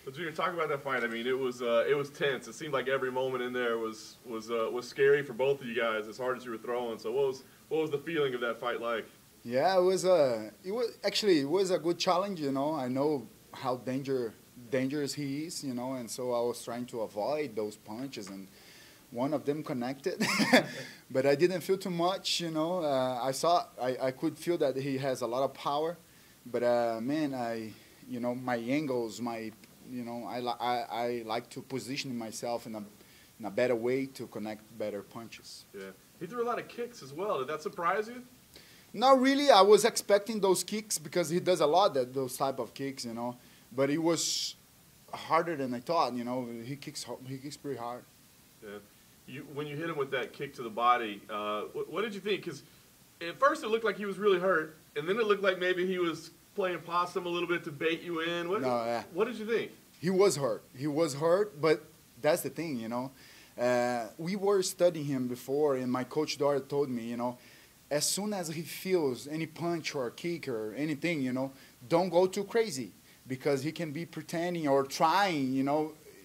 So Junior, talk about that fight. I mean, it was tense. It seemed like every moment in there was scary for both of you guys, as hard as you were throwing. So what was the feeling of that fight like? Yeah, it was a good challenge. I know how dangerous he is. And so I was trying to avoid those punches, and one of them connected, but I didn't feel too much. I could feel that he has a lot of power, but man, my angles, I like to position myself in a better way to connect better punches. Yeah, he threw a lot of kicks as well. Did that surprise you? Not really. I was expecting those kicks because he does a lot of those type of kicks, but it was harder than I thought. He kicks pretty hard. Yeah. When you hit him with that kick to the body, what did you think? Because at first it looked like he was really hurt, and then it looked like maybe he was playing possum a little bit to bait you in. What did you think? He was hurt. He was hurt, but that's the thing, we were studying him before, and my coach Dora told me, as soon as he feels any punch or kick or anything, don't go too crazy, because he can be pretending or trying,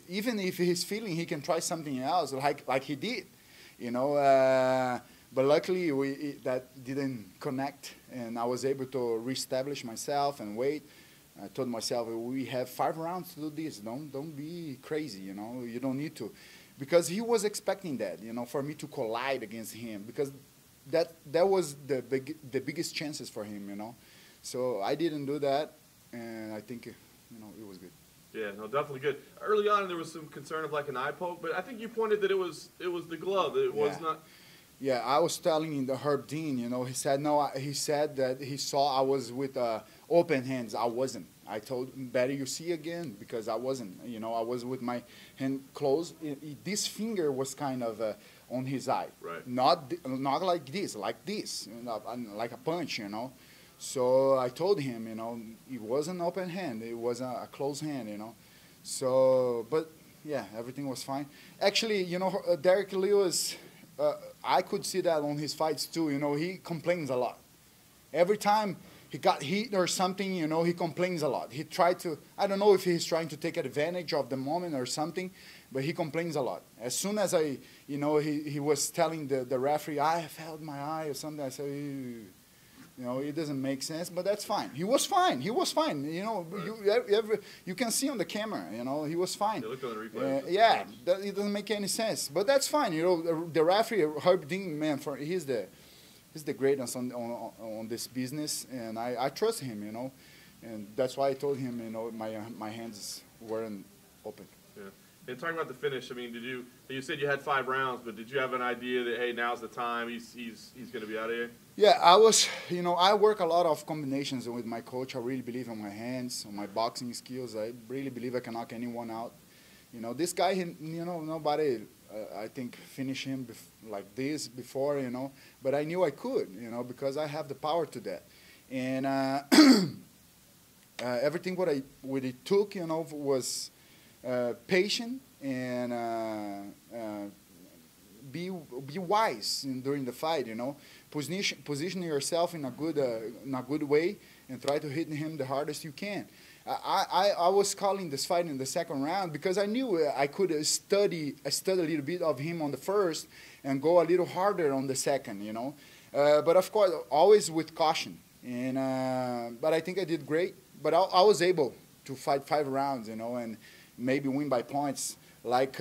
even if he's feeling he can try something else like he did, but luckily that didn't connect, and I was able to reestablish myself and wait. I told myself, we have 5 rounds to do this. Don't be crazy, you don't need to, because he was expecting that, for me to collide against him, because that was the biggest chances for him, So I didn't do that, and I think, it was good. Yeah, no, definitely good. Early on, there was some concern of like an eye poke, but I think you pointed that it was the glove. It was not. Yeah, I was telling the Herb Dean, he said no. He said that he saw I was with open hands. I wasn't. I told him, better you see again, because I wasn't. I was with my hand closed. This finger was kind of on his eye. Right. Not like this, like like a punch, So I told him, it wasn't an open hand. It was a closed hand, So, but yeah, everything was fine. Actually, Derrick Lewis, I could see that on his fights too. He complains a lot. Every time he got hit or something, he complains a lot. He tried to, I don't know if he's trying to take advantage of the moment or something, but he complains a lot. As soon as he was telling the referee, I felt my eye or something, I said, it doesn't make sense, but that's fine. He was fine. He was fine. You can see on the camera, he was fine. They looked on the replay. It doesn't make any sense, but that's fine. The referee, Herb Dean, man, he's the greatest on this business, and I trust him, and that's why I told him, my hands weren't open. Yeah. And talking about the finish, I mean, you said you had 5 rounds, but did you have an idea that, hey, now's the time, he's going to be out of here? Yeah, I was, I work a lot of combinations with my coach. I really believe in my hands, on my boxing skills. I really believe I can knock anyone out. This guy, nobody, I think, finished him like this before, but I knew I could, because I have the power to that. And everything what it took, was patient and be wise during the fight, Position yourself in a good way and try to hit him the hardest you can. I was calling this fight in the second round because I knew I could study a little bit of him on the first and go a little harder on the second, But of course, always with caution. And but I think I did great. But I was able to fight 5 rounds, and maybe win by points. Like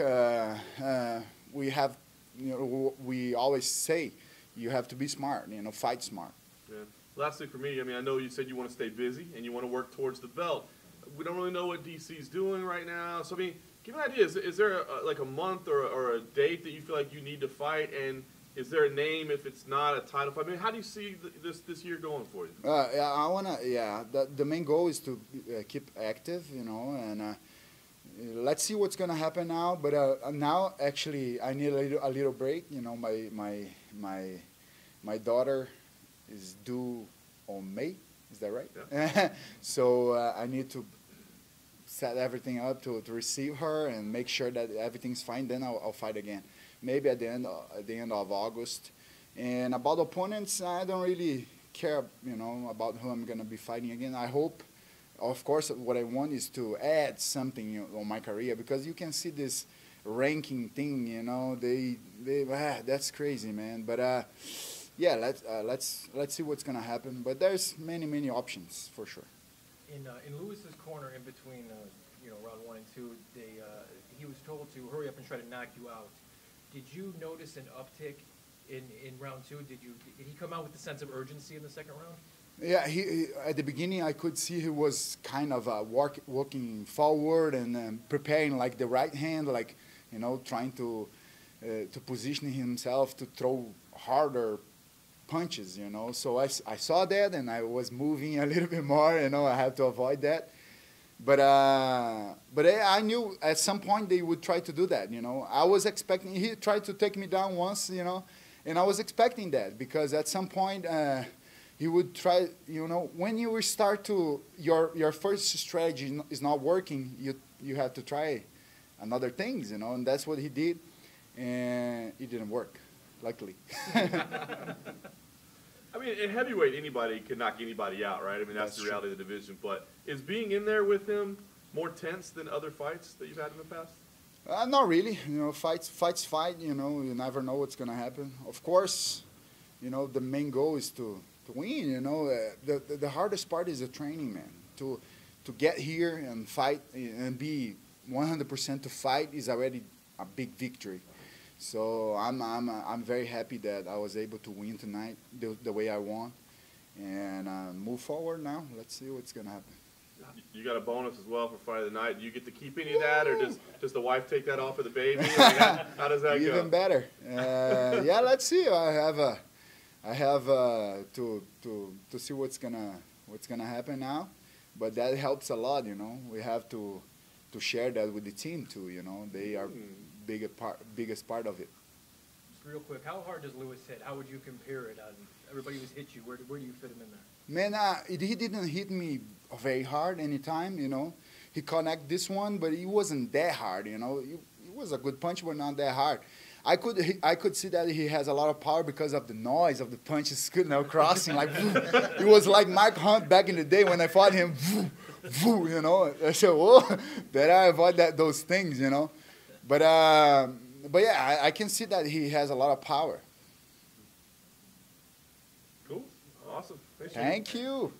we have, we always say, you have to be smart, fight smart. Yeah. Last thing for me, I mean, I know you said you want to stay busy and you want to work towards the belt. We don't really know what DC's doing right now. So, I mean, give me an idea. Is there like a month or a date that you feel like you need to fight? And is there a name if it's not a title fight? I mean, how do you see this year going for you? The main goal is to keep active, and let's see what's going to happen now. But now, actually, I need a little break. My daughter is due on May. Is that right? Yeah. So I need to set everything up to receive her and make sure that everything's fine. Then I'll fight again. Maybe at the end of August. And about opponents, I don't really care, about who I'm going to be fighting again. I hope Of course, what I want is to add something, on my career, because you can see this ranking thing, that's crazy, man. But yeah, let's see what's gonna happen. But there's many options for sure. In Lewis's corner, in between round 1 and 2, he was told to hurry up and try to knock you out. Did you notice an uptick in round 2? Did he come out with a sense of urgency in the second round? Yeah, he at the beginning I could see he was kind of walking forward and preparing like the right hand, like trying to position himself to throw harder punches. So I saw that and I was moving a little bit more. I had to avoid that. But I knew at some point they would try to do that. I was expecting. He tried to take me down once. And I was expecting that because at some point. He would try, when you start to, your first strategy is not working, you have to try another things, and that's what he did, and it didn't work, luckily. I mean, in heavyweight, anybody can knock anybody out, right? I mean, that's the reality of the division. But is being in there with him more tense than other fights that you've had in the past? Not really. Fight. You never know what's going to happen. Of course, the main goal is to win. The hardest part is the training, man. To get here and fight and be 100% to fight is already a big victory. So I'm very happy that I was able to win tonight the way I won, and move forward now. Let's see what's gonna happen. You got a bonus as well for fight of the night. Do you get to keep any of that, or does the wife take that off of the baby? How does that go? Even better. Yeah, let's see. I have to see what's gonna happen now, but that helps a lot. We have to share that with the team too. They are biggest part of it. Just real quick, how hard does Lewis hit? How would you compare it? Everybody who's hit you, where do you fit him in there? Man, he didn't hit me very hard anytime. He connected this one, but it wasn't that hard. It was a good punch, but not that hard. I could see that he has a lot of power because of the noise of the punches, crossing like. It was like Mike Hunt back in the day when I fought him. I said, "Whoa, better I avoid those things." But yeah, I can see that he has a lot of power. Cool, awesome. Thank you.